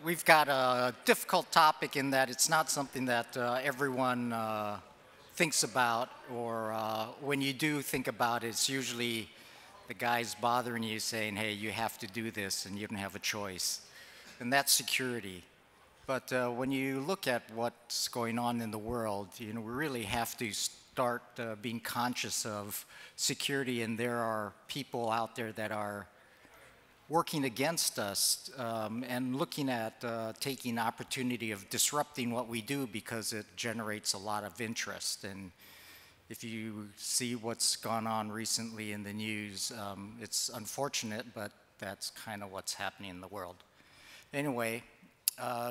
we've got a difficult topic in that it's not something that everyone thinks about, or when you do think about it, it's usually the guys bothering you saying, hey, you have to do this and you don't have a choice. And that's security. But when you look at what's going on in the world, we really have to start being conscious of security, and there are people out there that are working against us and looking at taking opportunity of disrupting what we do because it generates a lot of interest. And if you see what's gone on recently in the news, it's unfortunate, but that's kind of what's happening in the world. Anyway,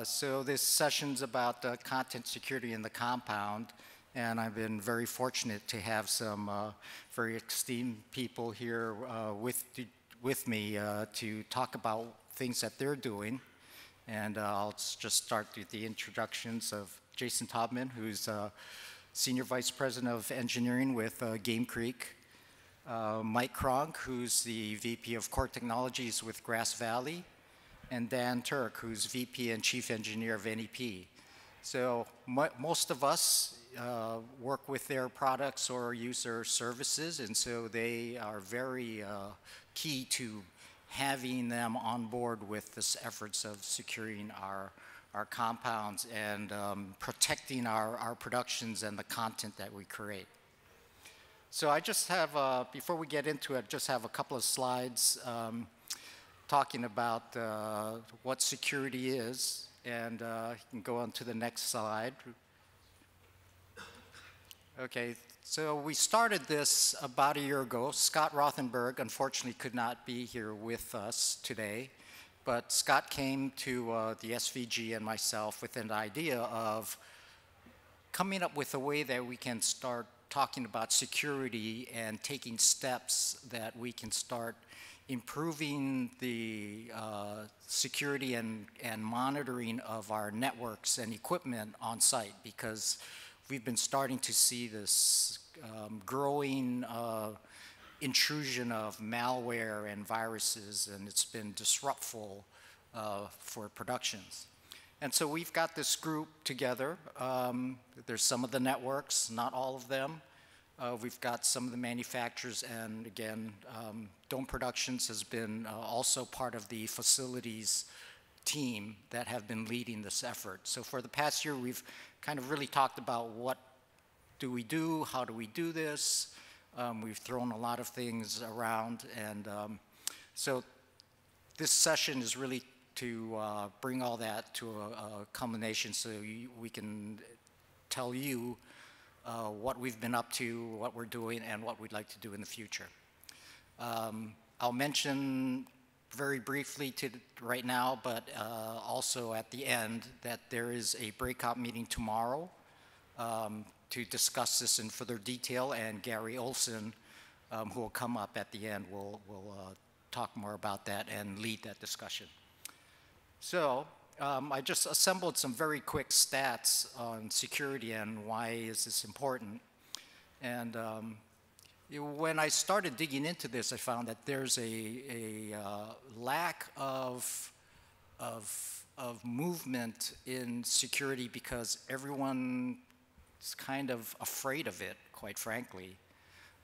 so this session's about content security in the compound, and I've been very fortunate to have some very esteemed people here with me to talk about things that they're doing. And I'll just start with the introductions of Jason Taubman, who's Senior Vice President of Engineering with Game Creek. Mike Cronk, who's the VP of Core Technologies with Grass Valley. And Dan Turk, who's VP and Chief Engineer of NEP. So most of us work with their products or use their services, and so they are very key to having them on board with this efforts of securing our compounds and protecting our productions and the content that we create. So I just have, before we get into it, just have a couple of slides talking about what security is, and you can go on to the next slide. Okay, so we started this about a year ago. Scott Rothenberg, unfortunately, could not be here with us today, but Scott came to the SVG and myself with an idea of coming up with a way that we can start talking about security and taking steps that we can start improving the security and monitoring of our networks and equipment on site, because we've been starting to see this growing intrusion of malware and viruses, and it's been disruptful for productions. And so we've got this group together. There's some of the networks, not all of them. We've got some of the manufacturers, and again, Dome Productions has been also part of the facilities team that have been leading this effort. So for the past year, we've kind of really talked about what do we do, how do we do this. We've thrown a lot of things around, and so this session is really to bring all that to a culmination so we can tell you what we've been up to, what we're doing, and what we'd like to do in the future. I'll mention very briefly right now, but also at the end, that there is a breakout meeting tomorrow to discuss this in further detail, and Gary Olson, who will come up at the end, will talk more about that and lead that discussion. So I just assembled some very quick stats on security and why is this important. And when I started digging into this, I found that there's a lack of movement in security because everyone's kind of afraid of it, quite frankly.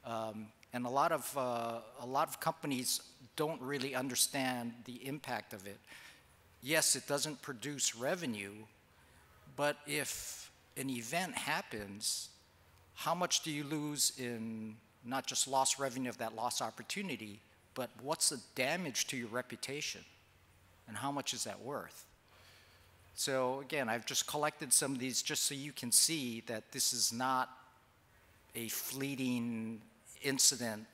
And a lot of companies don't really understand the impact of it. Yes, it doesn't produce revenue, but if an event happens, how much do you lose in not just lost revenue of that lost opportunity, but what's the damage to your reputation? And how much is that worth? So again, I've just collected some of these just so you can see that this is not a fleeting incident.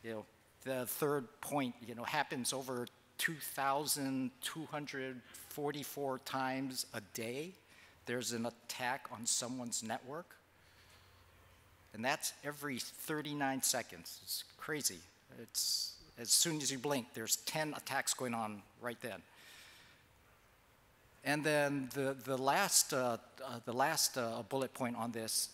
The third point, happens over 2,244 times a day. There's an attack on someone's network. And that's every 39 seconds. It's crazy. It's, as soon as you blink, there's 10 attacks going on right then. And then the last bullet point on this,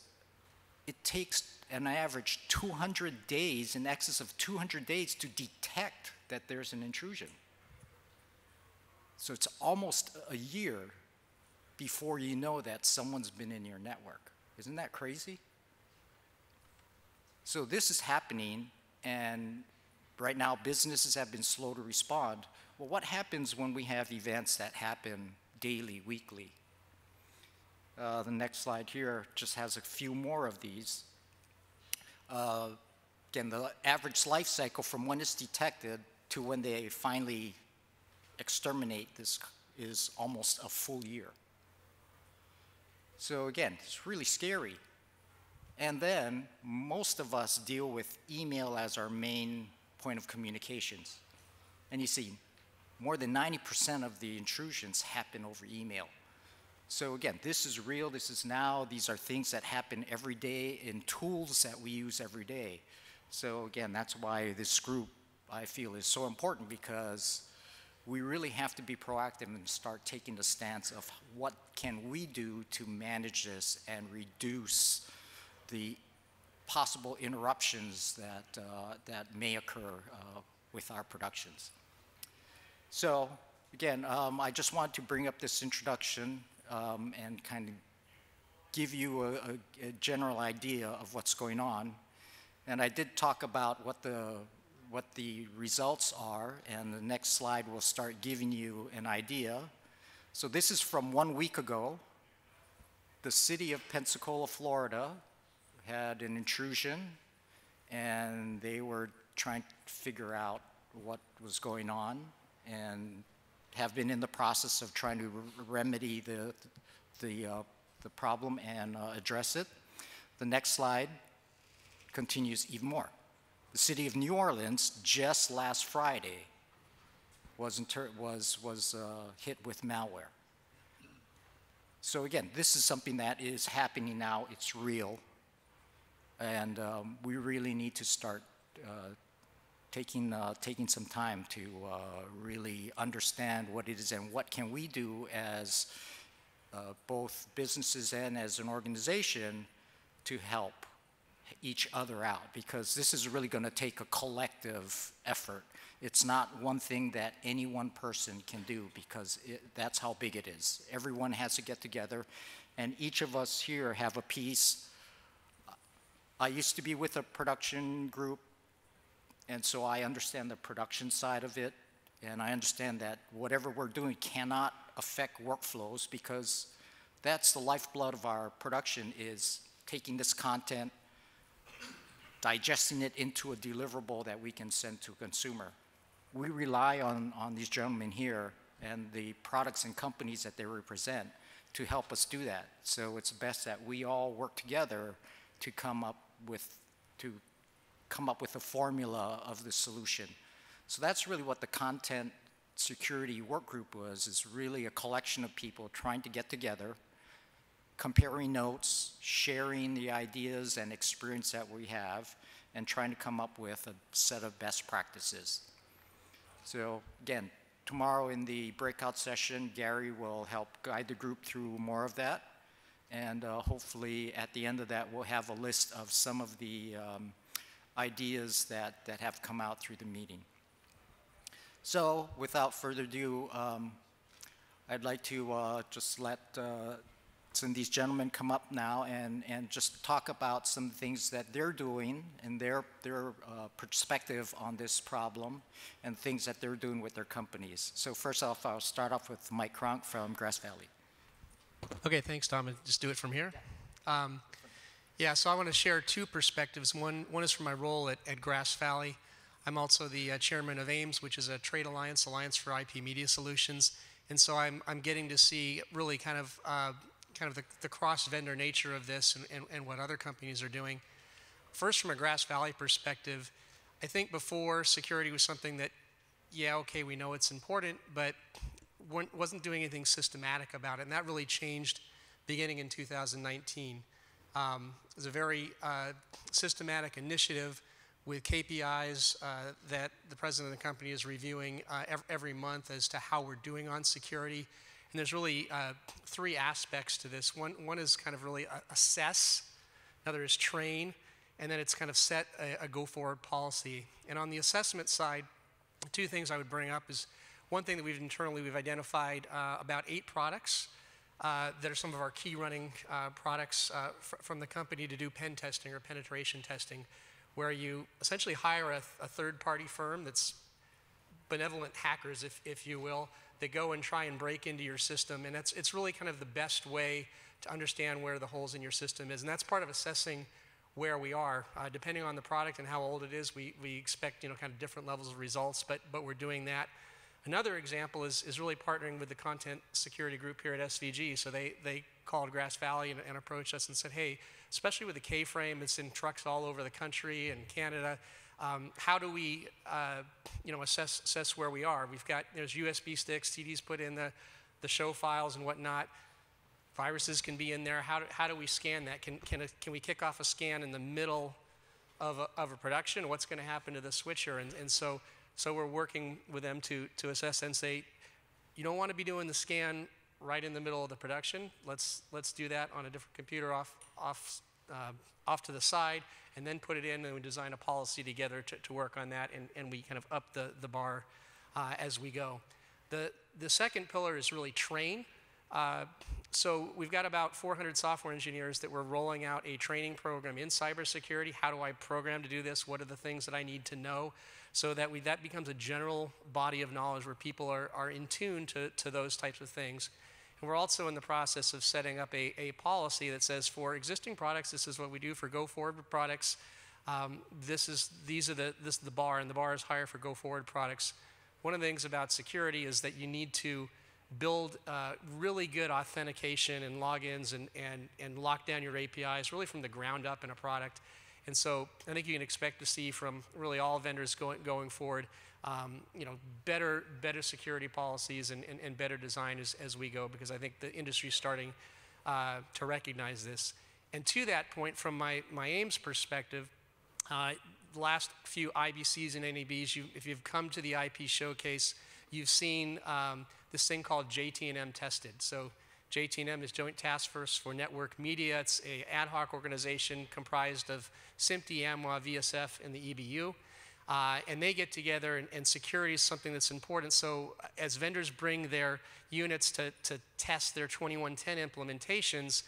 it takes an average 200 days, in excess of 200 days, to detect that there's an intrusion. So it's almost a year before you know that someone's been in your network. Isn't that crazy? So this is happening, and right now businesses have been slow to respond. Well, what happens when we have events that happen daily, weekly? The next slide here just has a few more of these. Again, the average life cycle from when it's detected to when they finally exterminate this is almost a full year. So again, it's really scary. And then most of us deal with email as our main point of communications. And you see, more than 90% of the intrusions happen over email. So again, this is real, this is now, these are things that happen every day in tools that we use every day. So again, that's why this group, I feel, is so important, because we really have to be proactive and start taking the stance of what can we do to manage this and reduce the possible interruptions that may occur with our productions. So again, I just wanted to bring up this introduction and kind of give you a general idea of what's going on. And I did talk about what the results are, and the next slide will start giving you an idea. So this is from 1 week ago. The city of Pensacola, Florida, had an intrusion, and they were trying to figure out what was going on, and have been in the process of trying to remedy the problem and address it. The next slide continues even more. The city of New Orleans, just last Friday, was hit with malware. So again, this is something that is happening now. It's real, and we really need to start taking some time to really understand what it is and what can we do as both businesses and as an organization to help each other out, because this is really going to take a collective effort. It's not one thing that any one person can do, because that's how big it is. Everyone has to get together, and each of us here have a piece. I used to be with a production group, and so I understand the production side of it, and I understand that whatever we're doing cannot affect workflows, because that's the lifeblood of our production, is taking this content, digesting it into a deliverable that we can send to a consumer. We rely on these gentlemen here and the products and companies that they represent to help us do that. So it's best that we all work together to come up with a formula of the solution. So that's really what the content security work group was, is really a collection of people trying to get together, comparing notes, sharing the ideas and experience that we have, and trying to come up with a set of best practices. So again, tomorrow in the breakout session, Gary will help guide the group through more of that. And hopefully at the end of that, we'll have a list of some of the ideas that have come out through the meeting. So without further ado, I'd like to just let some of these gentlemen come up now and just talk about some things that they're doing and their perspective on this problem and things that they're doing with their companies. So first off, I'll start off with Mike Cronk from Grass Valley. Okay, thanks, Tom. And just do it from here. Yeah, so I want to share two perspectives. One is from my role at Grass Valley. I'm also the chairman of AIMS, which is a trade alliance for IP media solutions. And so I'm getting to see really kind of the cross-vendor nature of this and what other companies are doing. First, from a Grass Valley perspective, I think before, security was something that, yeah, okay, we know it's important, but wasn't doing anything systematic about it. And that really changed beginning in 2019. It was a very systematic initiative with KPIs that the president of the company is reviewing every month as to how we're doing on security. And there's really three aspects to this. One is kind of really assess, another is train, and then it's kind of set a go-forward policy. And on the assessment side, two things I would bring up is one thing that we've identified about 8 products that are some of our key running products from the company to do pen testing or penetration testing, where you essentially hire a third-party firm that's benevolent hackers, if you will, that go and try and break into your system. And it's really kind of the best way to understand where the holes in your system is. And that's part of assessing where we are. Depending on the product and how old it is, we expect kind of different levels of results, but we're doing that. Another example is really partnering with the content security group here at SVG. So they called Grass Valley and approached us and said, hey, especially with the K-frame that's in trucks all over the country and Canada, how do we assess where we are? There's USB sticks, CDs put in the show files and whatnot. Viruses can be in there. How do we scan that? Can we kick off a scan in the middle of a production? What's going to happen to the switcher? And so we're working with them to assess and say, you don't want to be doing the scan right in the middle of the production. Let's do that on a different computer off to the side, and then put it in, and we design a policy together to work on that, and we kind of up the bar as we go. The second pillar is really train. So we've got about 400 software engineers that we're rolling out a training program in cybersecurity. How do I program to do this? What are the things that I need to know? So that that becomes a general body of knowledge where people are in tune to those types of things. And we're also in the process of setting up a policy that says for existing products, this is what we do. For go-forward products, this is the bar, and the bar is higher for go-forward products. One of the things about security is that you need to build really good authentication and logins and lock down your APIs really from the ground up in a product. And so I think you can expect to see from really all vendors going forward, better security policies and better design as we go, because I think the industry is starting to recognize this. And to that point, from my AIMS perspective, the last few IBCs and NABs, if you've come to the IP showcase, you've seen this thing called JT&M Tested. So JT&M is Joint Task Force for Network Media. It's an ad hoc organization comprised of SMPTE, AMWA, VSF, and the EBU. And they get together, and security is something that's important. So as vendors bring their units to test their 2110 implementations,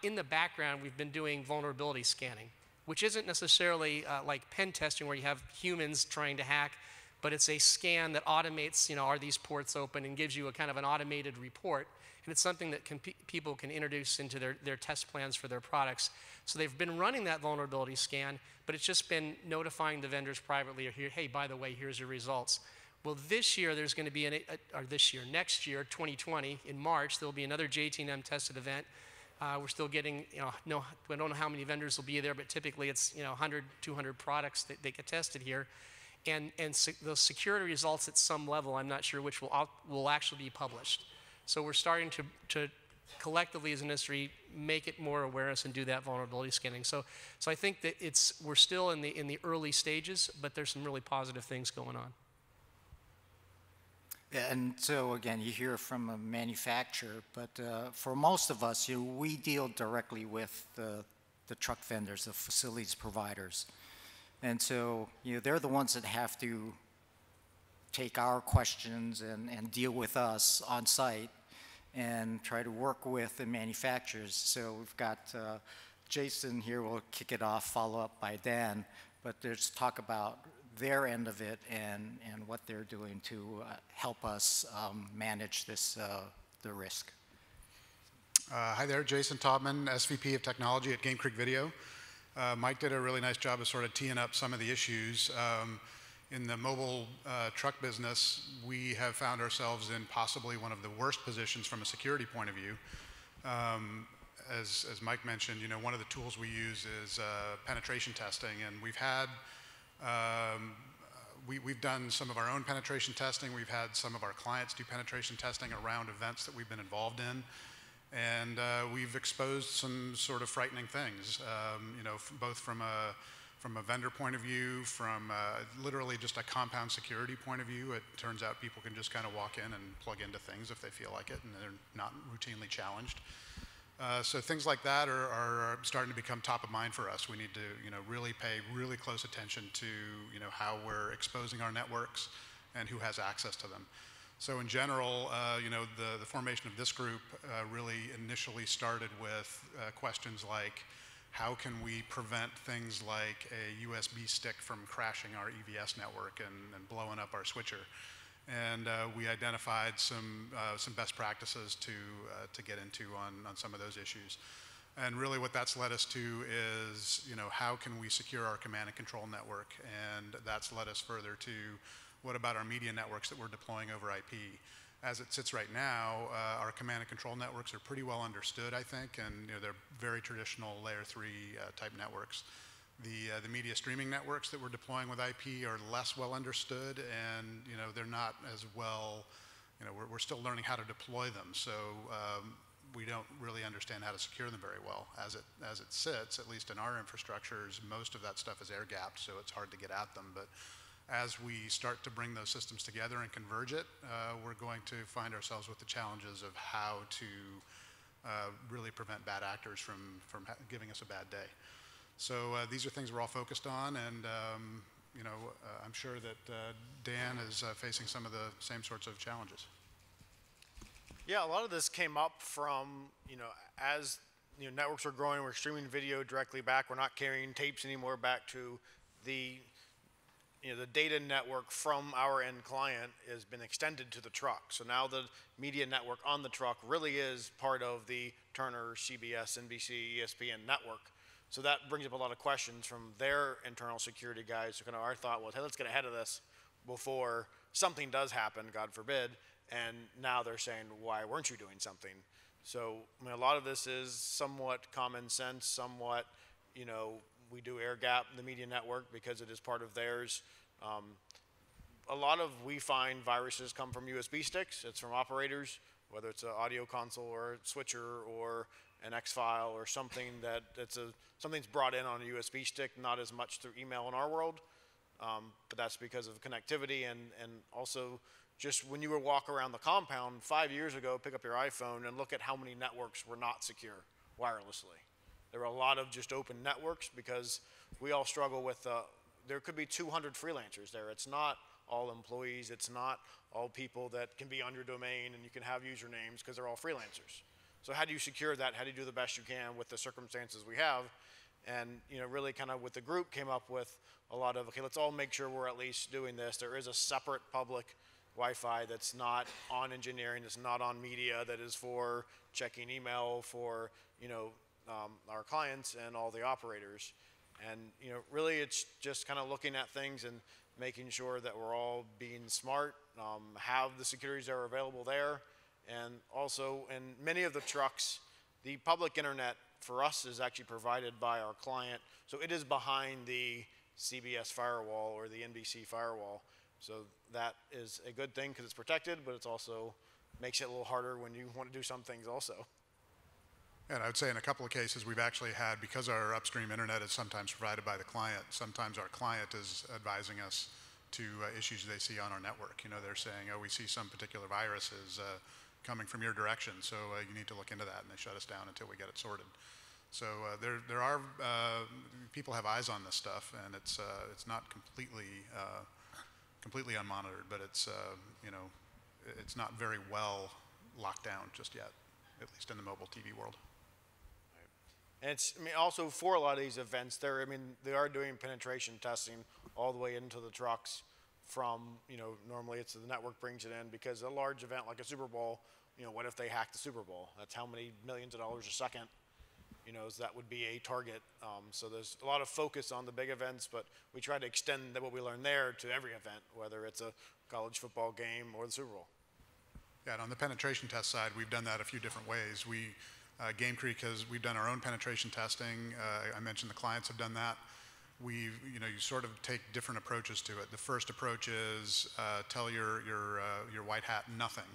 in the background, we've been doing vulnerability scanning, which isn't necessarily like pen testing where you have humans trying to hack, but it's a scan that automates, are these ports open, and gives you a kind of an automated report. And it's something that people can introduce into their test plans for their products. So they've been running that vulnerability scan, but it's just been notifying the vendors privately, hey, by the way, here's your results. Well, this year there's going to be next year, 2020, in March, there'll be another JT&M tested event. We're still getting, we don't know how many vendors will be there, but typically it's 100, 200 products that get tested here. And those security results at some level, I'm not sure which will actually be published. So we're starting to collectively as an industry make it more awareness and do that vulnerability scanning. So I think that we're still in the early stages, but there's some really positive things going on. Yeah, and so again, you hear from a manufacturer, but for most of us, we deal directly with the truck vendors, the facilities providers. And so they're the ones that have to take our questions and deal with us on site and try to work with the manufacturers. So we've got Jason here, will kick it off, follow up by Dan, but there's talk about their end of it and what they're doing to help us manage this, the risk. Hi there, Jason Taubman, SVP of Technology at Game Creek Video. Mike did a really nice job of sort of teeing up some of the issues. In the mobile truck business, we have found ourselves in possibly one of the worst positions from a security point of view. As Mike mentioned, one of the tools we use is penetration testing, and we've had we've done some of our own penetration testing. We've had some of our clients do penetration testing around events that we've been involved in. And we've exposed some sort of frightening things, both from a vendor point of view, from literally just a compound security point of view. It turns out people can just kind of walk in and plug into things if they feel like it, and they're not routinely challenged. So things like that are starting to become top of mind for us. We need to, really pay really close attention to, how we're exposing our networks and who has access to them. So in general, the formation of this group really initially started with questions like, how can we prevent things like a USB stick from crashing our EVS network and blowing up our switcher? And we identified some best practices to get into on some of those issues. And really what that's led us to is, how can we secure our command and control network? And that's led us further to, what about our media networks that we're deploying over IP? As it sits right now, our command and control networks are pretty well understood, I think, and they're very traditional layer 3 type networks. The media streaming networks that we're deploying with IP are less well understood, and they're not as well. We're still learning how to deploy them, so we don't really understand how to secure them very well. As it sits, at least in our infrastructures, most of that stuff is air gapped, so it's hard to get at them. But as we start to bring those systems together and converge it, we're going to find ourselves with the challenges of how to really prevent bad actors from giving us a bad day. So these are things we're all focused on, and I'm sure that Dan is facing some of the same sorts of challenges. Yeah, a lot of this came up from, as networks are growing, we're streaming video directly back. We're not carrying tapes anymore back to the data network from our end client has been extended to the truck. So now the media network on the truck really is part of the Turner, CBS, NBC, ESPN network. So that brings up a lot of questions from their internal security guys. So kind of our thought was, hey, let's get ahead of this before something does happen, God forbid. And now they're saying, why weren't you doing something? So a lot of this is somewhat common sense, somewhat, we do air gap the media network because it is part of theirs. A lot of, we find viruses come from USB sticks. It's from operators, whether it's an audio console or a switcher or an X file or something something's brought in on a USB stick, not as much through email in our world. But that's because of connectivity and also just when you would walk around the compound 5 years ago, pick up your iPhone and look at how many networks were not secure wirelessly. There were a lot of just open networks because we all struggle with, there could be 200 freelancers there. It's not all employees. It's not all people that can be on your domain and you can have usernames because they're all freelancers. So how do you secure that? How do you do the best you can with the circumstances we have? And really kind of with the group came up with a lot of, okay, let's all make sure we're at least doing this. There is a separate public Wi-Fi that's not on engineering, that's not on media, that is for checking email for, our clients and all the operators. And, really it's just kind of looking at things and making sure that we're all being smart, have the securities that are available there. And also in many of the trucks, the public internet for us is actually provided by our client. So it is behind the CBS firewall or the NBC firewall. So that is a good thing because it's protected, but it's also makes it a little harder when you want to do some things also. And I would say in a couple of cases we've actually had, because our upstream internet is sometimes provided by the client, sometimes our client is advising us to issues they see on our network. They're saying, oh, we see some particular virus is coming from your direction, so you need to look into that, and they shut us down until we get it sorted. So there are, people have eyes on this stuff, and it's not completely unmonitored, but it's not very well locked down just yet, at least in the mobile TV world. And it's, also for a lot of these events, they are doing penetration testing all the way into the trucks from, normally it's the network brings it in because a large event like a Super Bowl, what if they hack the Super Bowl? That's how many millions of dollars a second, that would be a target. So there's a lot of focus on the big events, but we try to extend what we learn there to every event, whether it's a college football game or the Super Bowl. Yeah, and on the penetration test side, we've done that a few different ways. Game Creek we've done our own penetration testing. I mentioned the clients have done that. You sort of take different approaches to it. The first approach is tell your white hat nothing.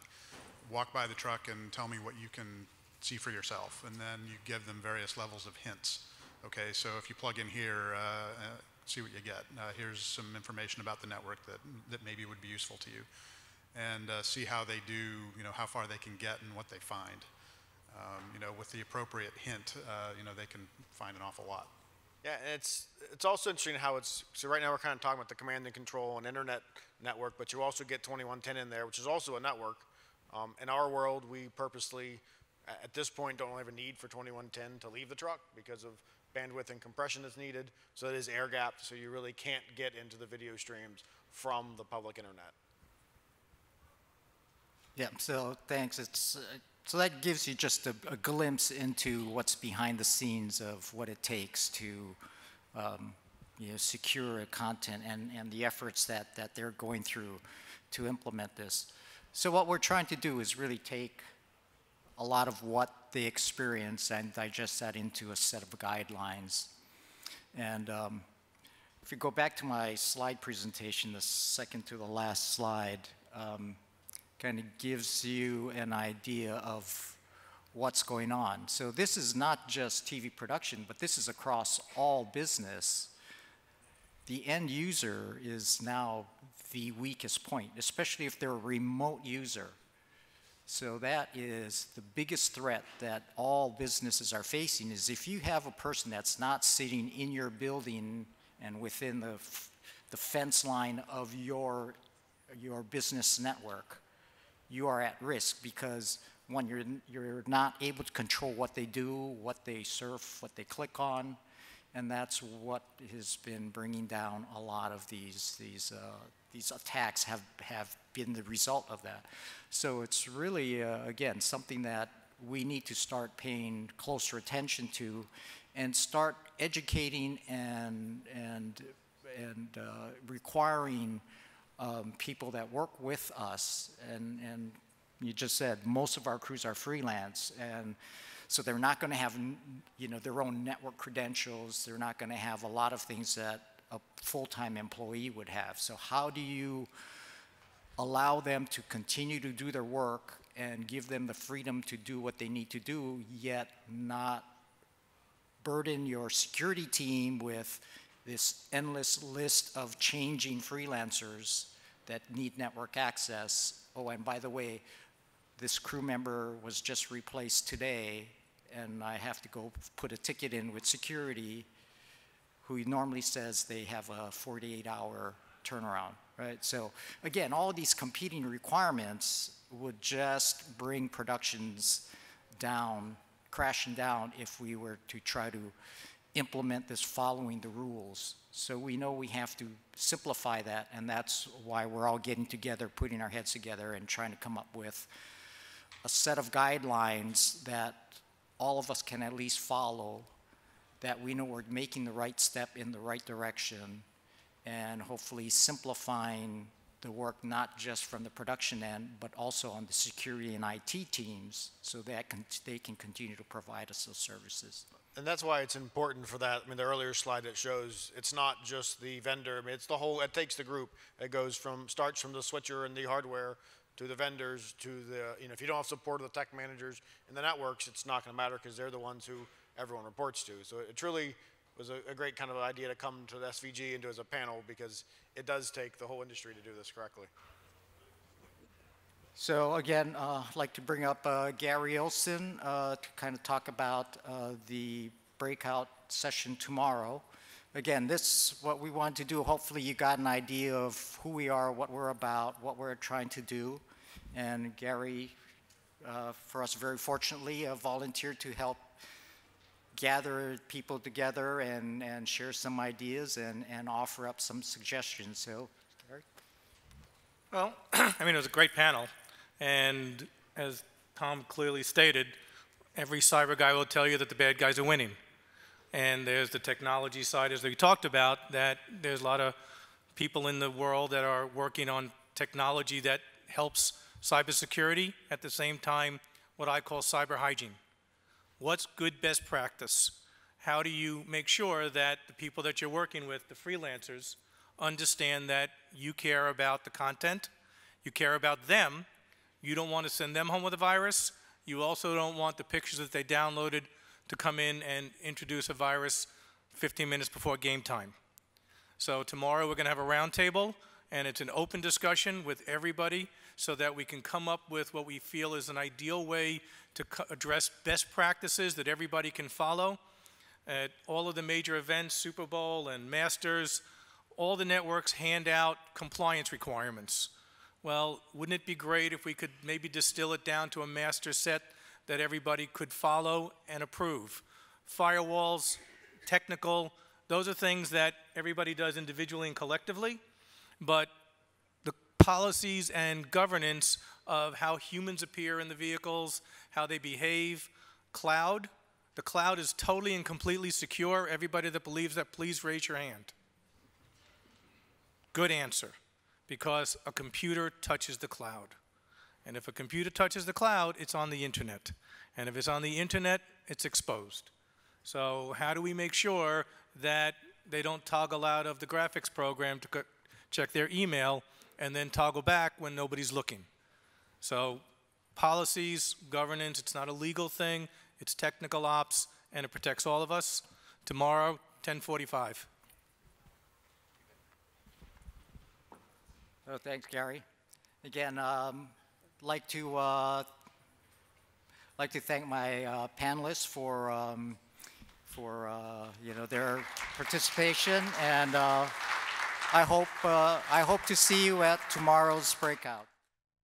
Walk by the truck and tell me what you can see for yourself, and then you give them various levels of hints. Okay, so if you plug in here, see what you get. Here's some information about the network that maybe would be useful to you, and see how they do, how far they can get and what they find. With the appropriate hint, they can find an awful lot. Yeah, and it's also interesting how so right now we're kind of talking about the command and control and internet network, but you also get 2110 in there, which is also a network. In our world, we purposely, at this point, don't have a need for 2110 to leave the truck because of bandwidth and compression that's needed. So it is air gapped, so you really can't get into the video streams from the public internet. Yeah, so thanks. So that gives you just a glimpse into what's behind the scenes of what it takes to secure content and the efforts that they're going through to implement this. So what we're trying to do is really take a lot of what they experience and digest that into a set of guidelines. And if you go back to my slide presentation, the second to the last slide, kind of gives you an idea of what's going on. So this is not just TV production, but this is across all business. The end user is now the weakest point, especially if they're a remote user. So that is the biggest threat that all businesses are facing, is if you have a person that's not sitting in your building and within the fence line of your business network, you are at risk, because one, you're not able to control what they do, what they surf, what they click on, and that's what has been bringing down a lot of these attacks have been the result of that. So it's really, again, something that we need to start paying closer attention to and start educating and requiring people that work with us. And you just said most of our crews are freelance, and so they're not going to have their own network credentials. They're not going to have a lot of things that a full-time employee would have. So how do you allow them to continue to do their work and give them the freedom to do what they need to do, yet not burden your security team with this endless list of changing freelancers that need network access? Oh, and by the way, this crew member was just replaced today, and I have to go put a ticket in with security, who normally says they have a 48-hour turnaround, right? So again, all of these competing requirements would just bring productions down, crashing down, if we were to try to implement this following the rules. So we know we have to simplify that, and that's why we're all getting together, putting our heads together, and trying to come up with a set of guidelines that all of us can at least follow, that we know we're making the right step in the right direction, and hopefully simplifying the work not just from the production end, but also on the security and IT teams, so that they can continue to provide us those services. And that's why it's important for that. I mean, the earlier slide that shows it's not just the vendor. I mean, it's the whole. It takes the group. It starts from the switcher and the hardware to the vendors to the. If you don't have support of the tech managers and the networks, it's not going to matter, because they're the ones who everyone reports to. So it truly was a great kind of idea to come to the SVG and do as a panel, because it does take the whole industry to do this correctly. So again, I'd like to bring up Gary Olson to kind of talk about the breakout session tomorrow. Again, this is what we want to do. Hopefully you got an idea of who we are, what we're about, what we're trying to do. And Gary, for us very fortunately, volunteered to help gather people together and share some ideas and offer up some suggestions. So, Gary? Well, I mean, it was a great panel. And as Tom clearly stated, every cyber guy will tell you that the bad guys are winning. And there's the technology side, as we talked about, that there's a lot of people in the world that are working on technology that helps cybersecurity, at the same time, what I call cyber hygiene. What's good best practice? How do you make sure that the people that you're working with, the freelancers, understand that you care about the content, you care about them, you don't want to send them home with a virus, you also don't want the pictures that they downloaded to come in and introduce a virus 15 minutes before game time. So tomorrow we're going to have a roundtable, and it's an open discussion with everybody so that we can come up with what we feel is an ideal way to address best practices that everybody can follow. At all of the major events, Super Bowl and Masters, all the networks hand out compliance requirements. Well, wouldn't it be great if we could maybe distill it down to a master set that everybody could follow and approve? Firewalls, technical, those are things that everybody does individually and collectively, but the policies and governance of how humans appear in the vehicles, how they behave, cloud, the cloud is totally and completely secure. Everybody that believes that, please raise your hand. Good answer, because a computer touches the cloud. And if a computer touches the cloud, it's on the internet. And if it's on the internet, it's exposed. So how do we make sure that they don't toggle out of the graphics program to check their email and then toggle back when nobody's looking? So policies, governance, it's not a legal thing, it's technical ops, and it protects all of us. Tomorrow, 10:45. Oh, thanks, Gary. Again, like to thank my panelists for their participation, and I hope to see you at tomorrow's breakout.